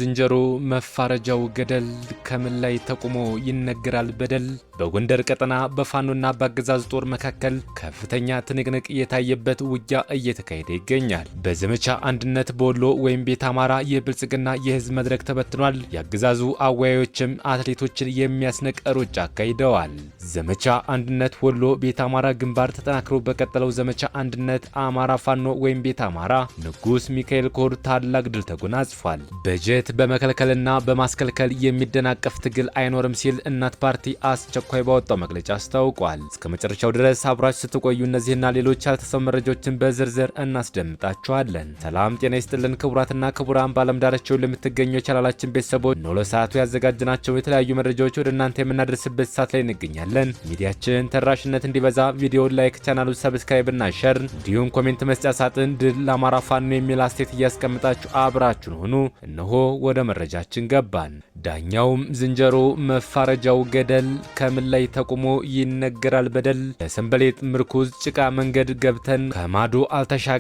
ዝንጀሮ መፋረጃው ገደል ከምን ላይ ተቆሞ ይነገራል በደል። በጎንደር ቀጠና በፋኖና በአገዛዝ ጦር መካከል ከፍተኛ ትንቅንቅ የታየበት ውጊያ እየተካሄደ ይገኛል። በዘመቻ አንድነት በወሎ ወይም ቤት አማራ የብልጽግና የህዝብ መድረክ ተበትኗል። የአገዛዙ አወያዮችም አትሌቶችን የሚያስነቅ ሩጫ አካሂደዋል። ዘመቻ አንድነት ወሎ ቤት አማራ ግንባር ተጠናክሮ በቀጠለው ዘመቻ አንድነት አማራ ፋኖ ወይም ቤት አማራ ንጉስ ሚካኤል ኮር ታላቅ ድል ተጎናጽፏል። በጀት በመከልከልና በማስከልከል የሚደናቀፍ ትግል አይኖርም ሲል እናት ፓርቲ አስቸኳይ ባወጣው መግለጫ አስታውቋል። እስከ መጨረሻው ድረስ አብራችሁ ስትቆዩ እነዚህና ሌሎች ያልተሰሙ መረጃዎችን በዝርዝር እናስደምጣችኋለን። ሰላም ጤና ይስጥልን ክቡራትና ክቡራን በዓለም ዳርቻው ለምትገኙ የቻናላችን ቤተሰቦች ነው ለሰዓቱ ያዘጋጅናቸው የተለያዩ መረጃዎች ወደ እናንተ የምናደርስበት ሰዓት ላይ እንገኛለን። ሚዲያችን ተደራሽነት እንዲበዛ ቪዲዮውን ላይክ፣ ቻናሉን ሰብስክራይብ እና ሼር እንዲሁም ኮሜንት መስጫ ሳጥን ድል ለአማራ ፋኖ የሚል አስተያየት እያስቀምጣችሁ አብራችሁን ሆኑ። እነሆ ወደ መረጃችን ገባን። ዳኛውም ዝንጀሮ መፋረጃው ገደል ከምን ላይ ተቆሞ ይነገራል በደል። ለሰንበሌጥ ምርኩዝ ጭቃ መንገድ ገብተን ከማዶ አልተሻገርን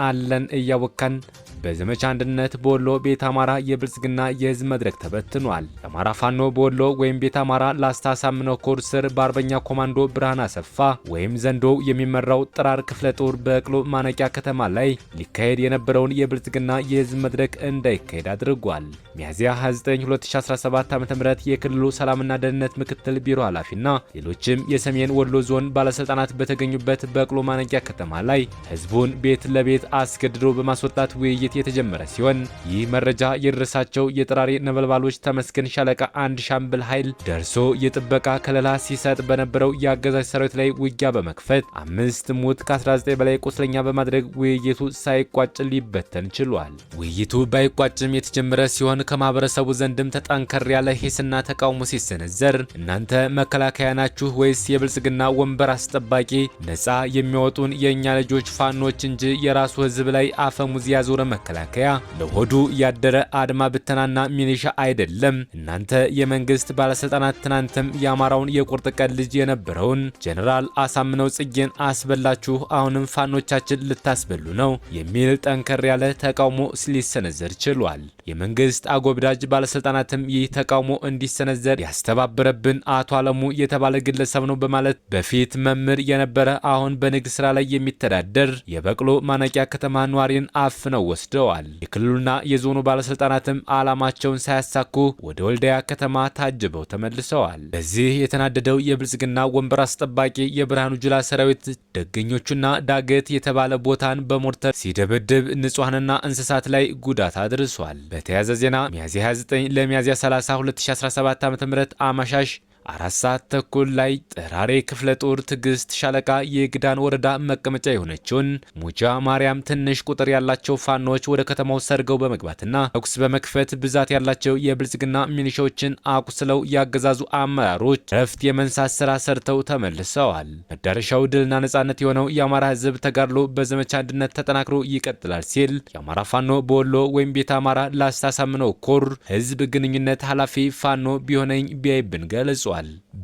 አለን እያወካን። በዘመቻ አንድነት በወሎ ቤት አማራ የብልጽግና የህዝብ መድረክ ተበትኗል። የአማራ ፋኖ በወሎ ወይም ቤት አማራ ላስታ ሳምነው ኮር ስር በአርበኛ ኮማንዶ ብርሃን አሰፋ ወይም ዘንዶ የሚመራው ጥራር ክፍለ ጦር በቅሎ ማነቂያ ከተማ ላይ ሊካሄድ የነበረውን የብልጽግና የህዝብ መድረክ እንዳይካሄድ አድርጓል። ሚያዝያ 29 2017 ዓ.ም የክልሉ ሰላምና ደህንነት ምክትል ቢሮ ኃላፊና ሌሎችም የሰሜን ወሎ ዞን ባለስልጣናት በተገኙበት በቅሎ ማነቂያ ከተማ ላይ ህዝቡን ቤት ለቤት አስገድዶ በማስወጣት ውይይት የተጀመረ ሲሆን ይህ መረጃ የደረሳቸው የጥራሬ ነበልባሎች ተመስገን ሻለቃ አንድ ሻምበል ኃይል ደርሶ የጥበቃ ከለላ ሲሰጥ በነበረው የአገዛዝ ሰራዊት ላይ ውጊያ በመክፈት 5 ሙት ከ19 በላይ ቁስለኛ በማድረግ ውይይቱ ሳይቋጭ ሊበተን ችሏል። ውይይቱ ባይቋጭም የተጀመረ ሲሆን ከማህበረሰቡ ዘንድም ተጠንከር ያለ ሂስና ተቃውሞ ሲሰነዘር እናንተ መከላከያ ናችሁ ወይስ የብልጽግና ወንበር አስጠባቂ? ነፃ የሚያወጡን የእኛ ልጆች ፋኖች እንጂ የራሱ ህዝብ ላይ አፈሙዝ ያዞረ መከላከያ ለሆዱ ያደረ አድማ ብተናና ሚሊሻ አይደለም። እናንተ የመንግስት ባለስልጣናት ትናንትም የአማራውን የቁርጥ ቀን ልጅ የነበረውን ጀነራል አሳምነው ጽጌን አስበላችሁ፣ አሁንም ፋኖቻችን ልታስበሉ ነው የሚል ጠንከር ያለ ተቃውሞ ሊሰነዘር ችሏል። የመንግስት አጎብዳጅ ባለስልጣናትም ይህ ተቃውሞ እንዲሰነዘር ያስተባበረብን አቶ አለሙ የተባለ ግለሰብ ነው በማለት በፊት መምህር የነበረ አሁን በንግድ ስራ ላይ የሚተዳደር የበቅሎ ማነቂያ ከተማ ኗሪን አፍነው ወስደዋል። የክልሉና የዞኑ ባለስልጣናትም ዓላማቸውን ሳያሳኩ ወደ ወልዲያ ከተማ ታጅበው ተመልሰዋል። በዚህ የተናደደው የብልጽግና ወንበር አስጠባቂ የብርሃኑ ጁላ ሰራዊት ደገኞቹና ዳገት የተባለ ቦታን በሞርተር ሲደበድብ ንጹሃንና እንስሳት ላይ ጉዳት አድርሷል። በተያያዘ ዜና ሚያዝያ 29 ለሚያዝያ 30 2017 ዓ.ም አመሻሽ 4 ሰዓት ተኩል ላይ ጥራሬ ክፍለ ጦር ትግስት ሻለቃ የግዳን ወረዳ መቀመጫ የሆነችውን ሙጃ ማርያም ትንሽ ቁጥር ያላቸው ፋኖች ወደ ከተማው ሰርገው በመግባትና ተኩስ በመክፈት ብዛት ያላቸው የብልጽግና ሚሊሻዎችን አቁስለው ያገዛዙ አመራሮች ረፍት የመንሳት ስራ ሰርተው ተመልሰዋል። መዳረሻው ድልና ነጻነት የሆነው የአማራ ህዝብ ተጋድሎ በዘመቻ አንድነት ተጠናክሮ ይቀጥላል ሲል የአማራ ፋኖ በወሎ ወይም ቤት አማራ ላስታ ሳምነው ኮር ህዝብ ግንኙነት ኃላፊ ፋኖ ቢሆነኝ ቢያይብን ገልጿል።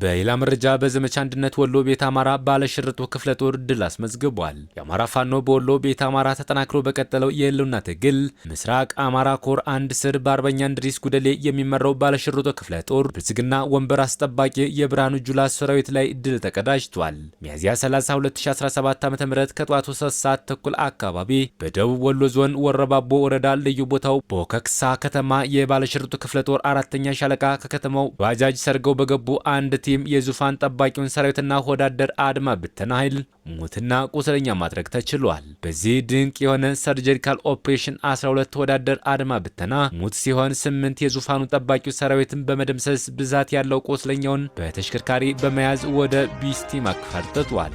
በሌላ መረጃ በዘመቻ አንድነት ወሎ ቤት አማራ ባለሽርጡ ክፍለ ጦር ድል አስመዝግቧል። የአማራ ፋኖ በወሎ ቤት አማራ ተጠናክሮ በቀጠለው የህልውና ትግል ምስራቅ አማራ ኮር አንድ ስር በአርበኛ እንድሪስ ጉደሌ የሚመራው ባለሽርጡ ክፍለ ጦር ብልጽግና ወንበር አስጠባቂ የብርሃኑ ጁላ ሰራዊት ላይ ድል ተቀዳጅቷል። ሚያዝያ 30 2017 ዓ.ም ከጠዋቱ 3 ሰዓት ተኩል አካባቢ በደቡብ ወሎ ዞን ወረባቦ ወረዳ ልዩ ቦታው ቦከክሳ ከተማ የባለሽርጡ ክፍለ ጦር 4ኛ ሻለቃ ከከተማው ባጃጅ ሰርገው በገቡ አንድ ቲም የዙፋን ጠባቂውን ሰራዊትና ወዳደር አድማ ብተና ኃይል ሙትና ቁስለኛ ማድረግ ተችሏል። በዚህ ድንቅ የሆነ ሰርጂካል ኦፕሬሽን 12 ወዳደር አድማ ብተና ሙት ሲሆን 8 የዙፋኑ ጠባቂው ሰራዊትን በመደምሰስ ብዛት ያለው ቁስለኛውን በተሽከርካሪ በመያዝ ወደ ቢስቲማ አፈርጥጧል።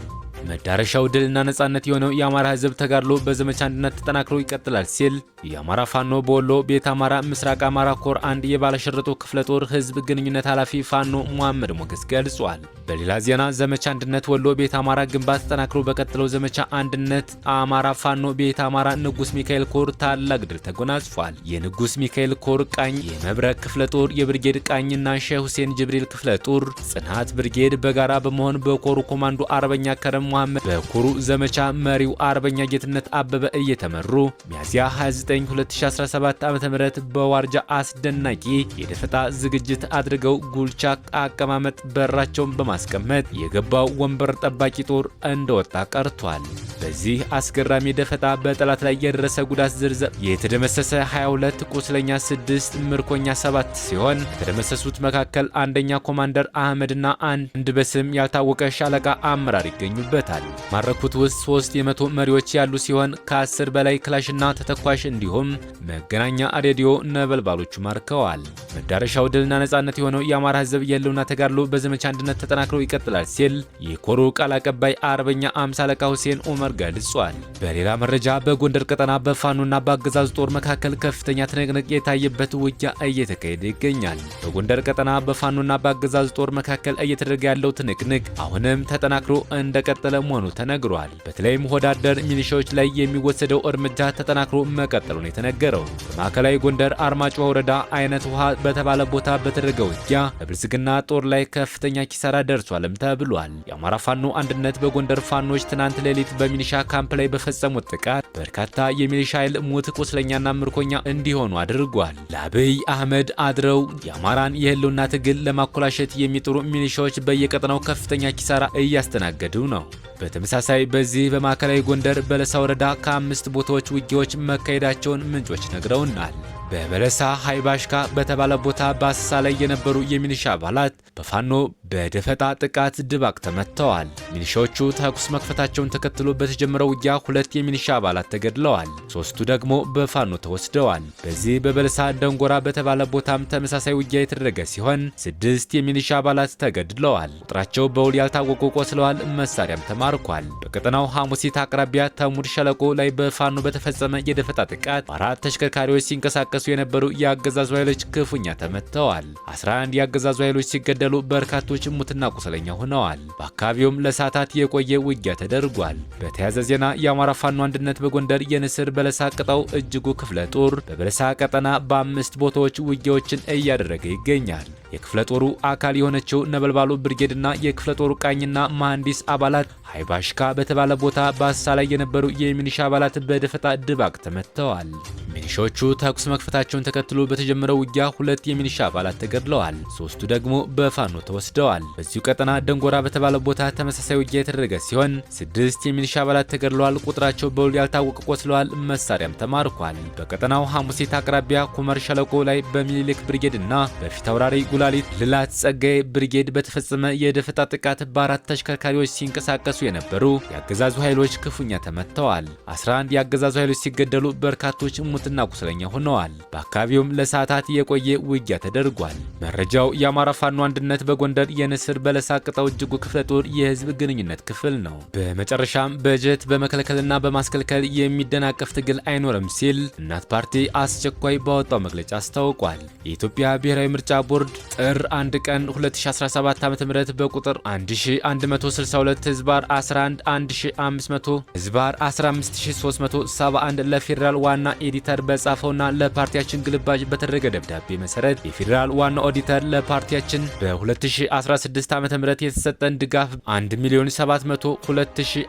መዳረሻው ድልና ነጻነት የሆነው የአማራ ህዝብ ተጋድሎ በዘመቻ አንድነት ተጠናክሮ ይቀጥላል ሲል የአማራ ፋኖ በወሎ ቤት አማራ ምስራቅ አማራ ኮር አንድ የባለሽርጡ ክፍለ ጦር ህዝብ ግንኙነት ኃላፊ ፋኖ መሐመድ ሞገስ ገልጿል። በሌላ ዜና ዘመቻ አንድነት ወሎ ቤት አማራ ግንባር ተጠናክሮ በቀጠለው ዘመቻ አንድነት አማራ ፋኖ ቤት አማራ ንጉስ ሚካኤል ኮር ታላቅ ድል ተጎናጽፏል። የንጉስ ሚካኤል ኮር ቃኝ የመብረቅ ክፍለ ጦር የብርጌድ ቃኝና ሼህ ሁሴን ጅብሪል ክፍለ ጦር ጽናት ብርጌድ በጋራ በመሆን በኮሩ ኮማንዶ አርበኛ ከረም መሐመድ በኮሩ ዘመቻ መሪው አርበኛ ጌትነት አበበ እየተመሩ ሚያዝያ 29 2017 ዓ.ም በዋርጃ አስደናቂ የደፈጣ ዝግጅት አድርገው ጉልቻ አቀማመጥ በራቸውን በማስቀመጥ የገባው ወንበር ጠባቂ ጦር እንደወጣ ቀርቷል። በዚህ አስገራሚ ደፈጣ በጠላት ላይ የደረሰ ጉዳት ዝርዝር የተደመሰሰ 22 ቁስለኛ 6 ምርኮኛ 7 ሲሆን ከተደመሰሱት መካከል አንደኛ ኮማንደር አህመድና አንድ በስም ያልታወቀ ሻለቃ አመራር ይገኙበታል። ማረኩት ውስጥ 3 የመቶ መሪዎች ያሉ ሲሆን ከ10 በላይ ክላሽና ተተኳሽ እንዲሁም መገናኛ ሬዲዮ ነበልባሎቹ ማርከዋል። መዳረሻው ድልና ነጻነት የሆነው የአማራ ሕዝብ የህልውና ተጋድሎ በዘመቻ አንድነት ተጠናክሮ ይቀጥላል ሲል የኮሩ ቃል አቀባይ አርበኛ አምሳ አለቃ ሁሴን ኡመር ገልጿል። በሌላ መረጃ በጎንደር ቀጠና በፋኖና በአገዛዙ ጦር መካከል ከፍተኛ ትንቅንቅ የታየበት ውጊያ እየተካሄደ ይገኛል። በጎንደር ቀጠና በፋኖና በአገዛዙ ጦር መካከል እየተደረገ ያለው ትንቅንቅ አሁንም ተጠናክሮ እንደቀጠለ መሆኑ ተነግሯል። በተለይም ወዳደር ሚሊሻዎች ላይ የሚወሰደው እርምጃ ተጠናክሮ መቀጠሉን የተነገረው በማዕከላዊ ጎንደር አርማጭሆ ወረዳ አይነት ውሃ በተባለ ቦታ በተደረገ ውጊያ በብልጽግና ጦር ላይ ከፍተኛ ኪሳራ ደርሷልም ተብሏል። የአማራ ፋኖ አንድነት በጎንደር ፋኖች ትናንት ሌሊት በሚሊሻ ካምፕ ላይ በፈጸሙት ጥቃት በርካታ የሚሊሻ ኃይል ሙት ቁስለኛና ምርኮኛ እንዲሆኑ አድርጓል። ለአብይ አህመድ አድረው የአማራን የህልውና ትግል ለማኮላሸት የሚጥሩ ሚሊሻዎች በየቀጠናው ከፍተኛ ኪሳራ እያስተናገዱ ነው። በተመሳሳይ በዚህ በማዕከላዊ ጎንደር በለሳ ወረዳ ከ5 ቦታዎች ውጊያዎች መካሄዳቸውን ምንጮች ነግረውናል። በበለሳ ሃይባሽካ በተባለ ቦታ በአሰሳ ላይ የነበሩ የሚሊሻ አባላት በፋኖ በደፈጣ ጥቃት ድባቅ ተመተዋል። ሚሊሻዎቹ ተኩስ መክፈታቸውን ተከትሎ በተጀመረው ውጊያ 2 የሚሊሻ አባላት ተገድለዋል፣ 3ቱ ደግሞ በፋኖ ተወስደዋል። በዚህ በበለሳ ደንጎራ በተባለ ቦታም ተመሳሳይ ውጊያ የተደረገ ሲሆን 6 የሚሊሻ አባላት ተገድለዋል፣ ቁጥራቸው በውል ያልታወቁ ቆስለዋል፣ መሳሪያም ተማርኳል። በቀጠናው ሐሙሲት አቅራቢያ ተሙድ ሸለቆ ላይ በፋኖ በተፈጸመ የደፈጣ ጥቃት 4 ተሽከርካሪዎች ሲንቀሳቀሱ የነበሩ የአገዛዙ ኃይሎች ክፉኛ ተመተዋል። 11 የአገዛዙ ኃይሎች ሲገደሉ በርካቶች ሙትና ቁስለኛ ሆነዋል። በአካባቢውም ለሰዓታት የቆየ ውጊያ ተደርጓል። በተያያዘ ዜና የአማራ ፋኖ አንድነት በጎንደር የንስር በለሳ ቅጣው እጅጉ ክፍለ ጦር በበለሳ ቀጠና በ5 ቦታዎች ውጊያዎችን እያደረገ ይገኛል። የክፍለ ጦሩ አካል የሆነችው ነበልባሉ ብርጌድና የክፍለ ጦሩ ቃኝና መሐንዲስ አባላት ሃይባሽካ በተባለ ቦታ በአሰሳ ላይ የነበሩ የሚሊሻ አባላት በደፈጣ ድባቅ ተመተዋል። ሚሊሻዎቹ ተኩስ መክፈታቸውን ተከትሎ በተጀመረው ውጊያ 2 የሚሊሻ አባላት ተገድለዋል፣ 3ቱ ደግሞ በፋኖ ተወስደዋል። በዚሁ ቀጠና ደንጎራ በተባለ ቦታ ተመሳሳይ ውጊያ የተደረገ ሲሆን 6 የሚሊሻ አባላት ተገድለዋል፣ ቁጥራቸው በውል ያልታወቀ ቆስለዋል፣ መሳሪያም ተማርኳል። በቀጠናው ሐሙሲት አቅራቢያ ኩመር ሸለቆ ላይ በሚኒሊክ ብርጌድና በፊት አውራሪ ጉላሊት ልላት ጸጋዬ ብርጌድ በተፈጸመ የደፈጣ ጥቃት በ4 ተሽከርካሪዎች ሲንቀሳቀሱ የነበሩ የአገዛዙ ኃይሎች ክፉኛ ተመተዋል። 11 የአገዛዙ ኃይሎች ሲገደሉ በርካቶች ሙትና ቁስለኛ ሆነዋል። በአካባቢውም ለሰዓታት የቆየ ውጊያ ተደርጓል። መረጃው የአማራ ፋኖ አንድነት በጎንደር የንስር በለሳ ቅጣው እጅጉ ክፍለ ጦር የህዝብ ግንኙነት ክፍል ነው። በመጨረሻም በጀት በመከልከልና በማስከልከል የሚደናቀፍ ትግል አይኖርም ሲል እናት ፓርቲ አስቸኳይ ባወጣው መግለጫ አስታውቋል። የኢትዮጵያ ብሔራዊ ምርጫ ቦርድ ጥር 1 ቀን 2017 ዓ.ም በቁጥር 1162 ህዝባር 11 1500 ህዝባር 15371 ለፌዴራል ዋና ኤዲተር በጻፈውና ለፓርቲያችን ግልባጭ በተደረገ ደብዳቤ መሰረት የፌዴራል ዋና ኦዲተር ለፓርቲያችን በ2016 ዓ.ም የተሰጠን ድጋፍ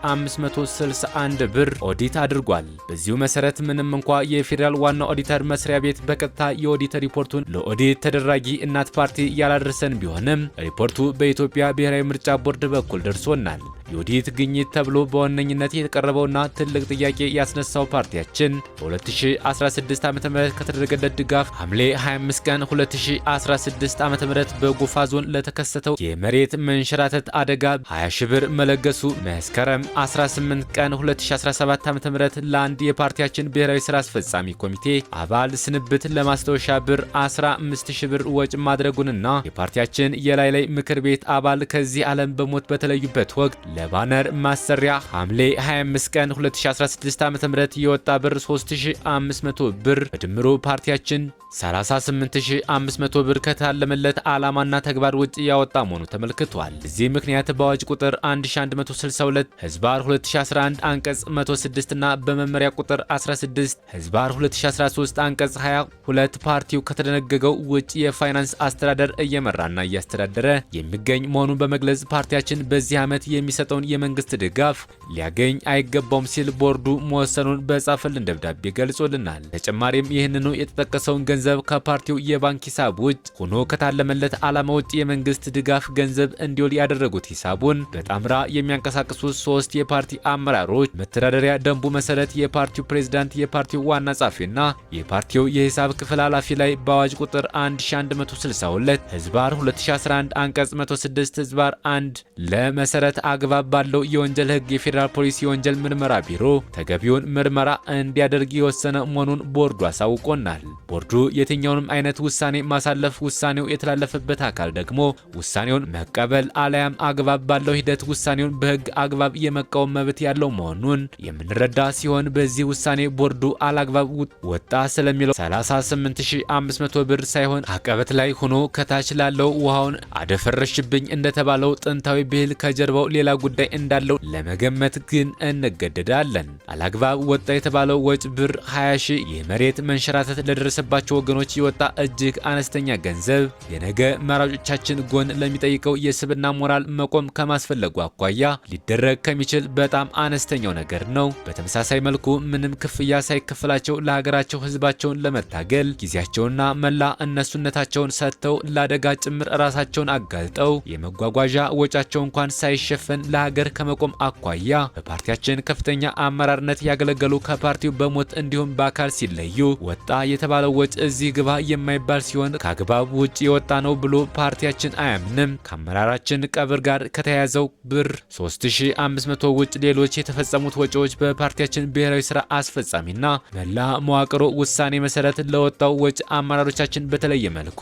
1,702,561 ብር ኦዲት አድርጓል። በዚሁ መሰረት ምንም እንኳ የፌዴራል ዋና ኦዲተር መስሪያ ቤት በቀጥታ የኦዲተር ሪፖርቱን ለኦዲት ተደራጊ እናት ፓርቲ ያላደረሰን ቢሆንም ሪፖርቱ በኢትዮጵያ ብሔራዊ ምርጫ ቦርድ በኩል ደርሶናል። የኦዲት ግኝት ተብሎ በዋነኝነት የተቀረበውና ትልቅ ጥያቄ ያስነሳው ፓርቲያችን በ2016 ዓ.ም ከተደረገለት ድጋፍ ሐምሌ 25 ቀን 2016 ዓ.ም በጎፋ ዞን ለተከሰተው የመሬት መንሸራተት አደጋ 20 ሺህ ብር መለገሱ፣ መስከረም 18 ቀን 2017 ዓ.ም ለአንድ የፓርቲያችን ብሔራዊ ስራ አስፈጻሚ ኮሚቴ አባል ስንብት ለማስታወሻ ብር 15 ሺህ ብር ወጪ ማድረጉንና የፓርቲያችን የላይ ምክር ቤት አባል ከዚህ ዓለም በሞት በተለዩበት ወቅት ለባነር ማሰሪያ ሐምሌ 25 ቀን 2016 ዓ.ም የወጣ ብር 3500 ብር በድምሩ ፓርቲያችን 38500 ብር ከታለመለት ዓላማና ተግባር ውጭ ያወጣ መሆኑ ተመልክቷል። በዚህ ምክንያት በአዋጅ ቁጥር 1162 ህዝባር 2011 አንቀጽ 106 እና በመመሪያ ቁጥር 16 ህዝባር 2013 አንቀጽ 22 ፓርቲው ከተደነገገው ውጭ የፋይናንስ አስተዳደር እየመራና እያስተዳደረ የሚገኝ መሆኑን በመግለጽ ፓርቲያችን በዚህ ዓመት የሚሰጠውን የመንግስት ድጋፍ ሊያገኝ አይገባውም ሲል ቦርዱ መወሰኑን በጻፈልን ደብዳቤ ገልጾልናል። ተጨማሪም ይህንኑ የተጠቀሰውን ገንዘብ ከፓርቲው የባንክ ሂሳብ ውጭ ሆኖ ከታለመለት ዓላማ ውጭ የመንግስት ድጋፍ ገንዘብ እንዲውል ያደረጉት ሂሳቡን በጣምራ የሚያንቀሳቅሱት 3 የፓርቲ አመራሮች መተዳደሪያ ደንቡ መሰረት የፓርቲው ፕሬዝዳንት፣ የፓርቲው ዋና ጸሐፊና የፓርቲው የሂሳብ ክፍል ኃላፊ ላይ በአዋጅ ቁጥር 1162 ህዝባር 2011 አንቀጽ 106 ህዝባር 1 ለመሰረት አግባብ ባለው የወንጀል ህግ የፌዴራል ፖሊስ የወንጀል ምርመራ ቢሮ ተገቢውን ምርመራ እንዲያደርግ የወሰነ መሆኑን ቦርዱ አሳውቆናል። ቦርዱ የትኛውንም አይነት ውሳኔ ማሳለፍ፣ ውሳኔው የተላለፈበት አካል ደግሞ ውሳኔውን መቀበል አለያም አግባብ ባለው ሂደት ውሳኔውን በህግ አግባብ የመቃወም መብት ያለው መሆኑን የምንረዳ ሲሆን በዚህ ውሳኔ ቦርዱ አላግባብ ወጣ ስለሚለው 38500 ብር ሳይሆን አቀበት ላይ ሆኖ ከታች ላለው ውሃውን አደፈረሽብኝ እንደተባለው ጥንታዊ ብሂል ከጀርባው ሌላ ጉዳይ እንዳለው ለመገመት ግን እንገደዳለን። አላግባብ ወጣ የተባለው ወጭ ብር 20 ሺህ የመሬት መንሸራተት ለደረሰባቸው ወገኖች የወጣ እጅግ አነስተኛ ገንዘብ የነገ መራጮቻችን ጎን ለሚጠይቀው የስብና ሞራል መቆም ከማስፈለጉ አኳያ ሊደረግ ከሚችል በጣም አነስተኛው ነገር ነው። በተመሳሳይ መልኩ ምንም ክፍያ ሳይከፈላቸው ለሀገራቸው ህዝባቸውን ለመታገል ጊዜያቸውና መላ እነሱነታቸውን ሰጥተው ለአደጋ ጭምር ራሳቸውን አጋልጠው የመጓጓዣ ወጫቸው እንኳን ሳይሸፈን ለሀገር ከመቆም አኳያ በፓርቲያችን ከፍተኛ አመራርነት ያገለገሉ ከፓርቲው በሞት እንዲሁም በአካል ሲለዩ ወጣ የተባለው ወጭ እዚህ ግባ የማይባል ሲሆን ከአግባብ ውጭ የወጣ ነው ብሎ ፓርቲያችን አያምንም። ከአመራራችን ቀብር ጋር ከተያያዘው ብር 3500 ውጭ ሌሎች የተፈጸሙት ወጪዎች በፓርቲያችን ብሔራዊ ስራ አስፈጻሚና መላ መዋቅሩ ውሳኔ መሰረት ለወጣው ወጪ አመራሮቻችን በተለየ መልኩ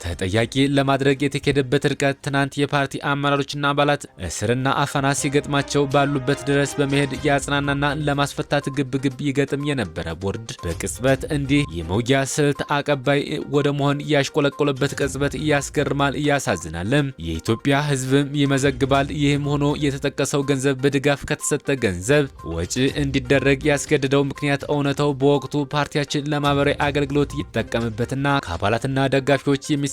ተጠያቂ ለማድረግ የተኬደበት ርቀት ትናንት የፓርቲ አመራሮችና አባላት እስርና አፈና ሲገጥማቸው ባሉበት ድረስ በመሄድ ያጽናናና ለማስፈታት ግብግብ ይገጥም የነበረ ቦርድ በቅጽበት እንዲህ የመውጊያ ስልት አቀባይ ወደ መሆን ያሽቆለቆለበት ቅጽበት ያስገርማል፣ ያሳዝናልም። የኢትዮጵያ ሕዝብም ይመዘግባል። ይህም ሆኖ የተጠቀሰው ገንዘብ በድጋፍ ከተሰጠ ገንዘብ ወጪ እንዲደረግ ያስገድደው ምክንያት እውነታው በወቅቱ ፓርቲያችን ለማህበራዊ አገልግሎት ይጠቀምበትና ከአባላትና ደጋፊዎች የሚሰበሰብ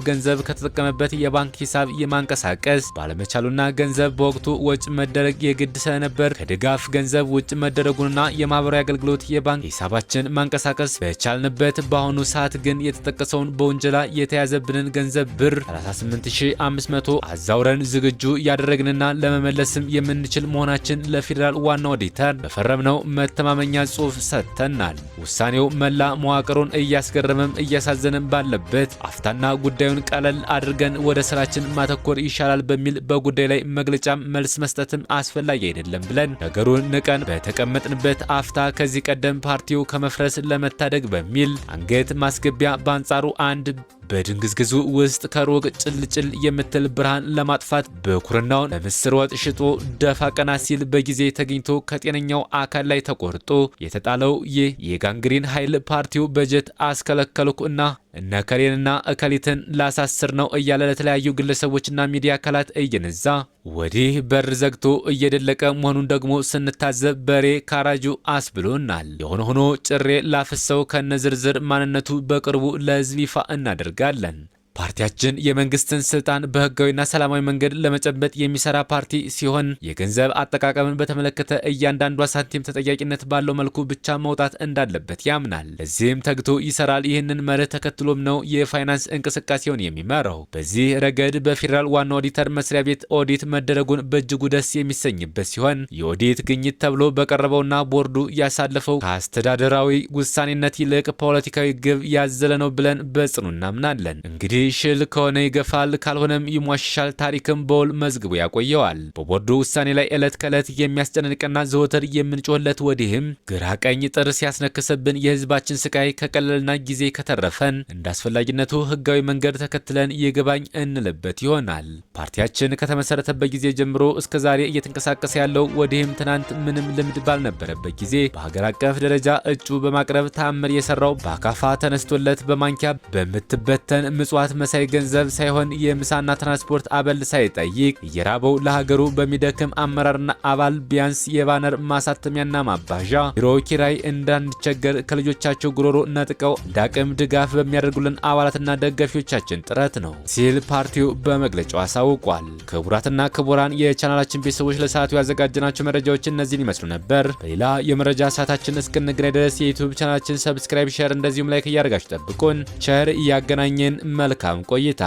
ገንዘብ ከተጠቀመበት የባንክ ሂሳብ የማንቀሳቀስ ባለመቻሉና ገንዘብ በወቅቱ ወጭ መደረግ የግድ ስለነበር ከድጋፍ ገንዘብ ውጭ መደረጉንና የማህበራዊ አገልግሎት የባንክ ሂሳባችን ማንቀሳቀስ በቻልንበት በአሁኑ ሰዓት ግን የተጠቀሰውን በወንጀላ የተያዘብንን ገንዘብ ብር 38500 አዛውረን ዝግጁ ያደረግንና ለመመለስም የምንችል መሆናችን ለፌዴራል ዋና ኦዲተር በፈረምነው መተማመኛ ጽሑፍ ሰጥተናል። ውሳኔው መላ መዋቅሩን እያስገረመም እያሳዘነም ባለበት አፍታና ጉዳዩን ቀለል አድርገን ወደ ስራችን ማተኮር ይሻላል በሚል በጉዳይ ላይ መግለጫም መልስ መስጠትም አስፈላጊ አይደለም ብለን ነገሩን ንቀን በተቀመጥንበት አፍታ ከዚህ ቀደም ፓርቲው ከመፍረስ ለመታደግ በሚል አንገት ማስገቢያ በአንጻሩ አንድ በድንግዝግዙ ውስጥ ከሩቅ ጭልጭል የምትል ብርሃን ለማጥፋት በኩርናውን በምስር ወጥ ሽጦ ደፋ ቀና ሲል በጊዜ ተገኝቶ ከጤነኛው አካል ላይ ተቆርጦ የተጣለው ይህ የጋንግሪን ኃይል ፓርቲው በጀት አስከለከልኩ እና እነከሌንና እከሊትን ላሳስር ነው እያለ ለተለያዩ ግለሰቦችና ሚዲያ አካላት እየነዛ ወዲህ በር ዘግቶ እየደለቀ መሆኑን ደግሞ ስንታዘብ በሬ ካራጁ አስብሎናል። የሆነ ሆኖ ጭሬ ላፍሰው ከነዝርዝር ማንነቱ በቅርቡ ለሕዝብ ይፋ እናደርጋለን። ፓርቲያችን የመንግስትን ስልጣን በህጋዊና ሰላማዊ መንገድ ለመጨበጥ የሚሰራ ፓርቲ ሲሆን የገንዘብ አጠቃቀምን በተመለከተ እያንዳንዷ ሳንቲም ተጠያቂነት ባለው መልኩ ብቻ መውጣት እንዳለበት ያምናል። ለዚህም ተግቶ ይሰራል። ይህንን መርህ ተከትሎም ነው የፋይናንስ እንቅስቃሴውን የሚመራው። በዚህ ረገድ በፌዴራል ዋና ኦዲተር መስሪያ ቤት ኦዲት መደረጉን በእጅጉ ደስ የሚሰኝበት ሲሆን የኦዲት ግኝት ተብሎ በቀረበውና ቦርዱ ያሳለፈው ከአስተዳደራዊ ውሳኔነት ይልቅ ፖለቲካዊ ግብ ያዘለ ነው ብለን በጽኑ እናምናለን። እንግዲህ ሽል ከሆነ ይገፋል፣ ካልሆነም ይሟሻል። ታሪክም በውል መዝግቡ ያቆየዋል። በቦርዱ ውሳኔ ላይ ዕለት ከዕለት የሚያስጨንቅና ዘወትር የምንጮህለት ወዲህም ግራ ቀኝ ጥርስ ያስነከሰብን የህዝባችን ስቃይ ከቀለልና ጊዜ ከተረፈን እንደ አስፈላጊነቱ ህጋዊ መንገድ ተከትለን ይግባኝ እንልበት ይሆናል። ፓርቲያችን ከተመሰረተበት ጊዜ ጀምሮ እስከ ዛሬ እየተንቀሳቀሰ ያለው ወዲህም ትናንት ምንም ልምድ ባልነበረበት ጊዜ በሀገር አቀፍ ደረጃ እጩ በማቅረብ ተአምር የሰራው በአካፋ ተነስቶለት በማንኪያ በምትበተን ምጽዋት መሳይ ገንዘብ ሳይሆን የምሳና ትራንስፖርት አበል ሳይጠይቅ እየራበው ለሀገሩ በሚደክም አመራርና አባል ቢያንስ የባነር ማሳተሚያና ማባዣ ቢሮ ኪራይ እንዳንቸገር ከልጆቻቸው ጉሮሮ ነጥቀው ዳቅም ድጋፍ በሚያደርጉልን አባላትና ደጋፊዎቻችን ጥረት ነው ሲል ፓርቲው በመግለጫው አሳውቋል። ክቡራትና ክቡራን የቻናላችን ቤተሰቦች ለሰዓቱ ያዘጋጀናቸው መረጃዎች እነዚህን ይመስሉ ነበር። በሌላ የመረጃ ሰዓታችን እስክንገናኝ ድረስ የዩቲዩብ ቻናላችን ሰብስክራይብ፣ ሼር እንደዚሁም ላይክ እያደረጋችሁ ጠብቁን። ቸር እያገናኘን መልካም ቆይታ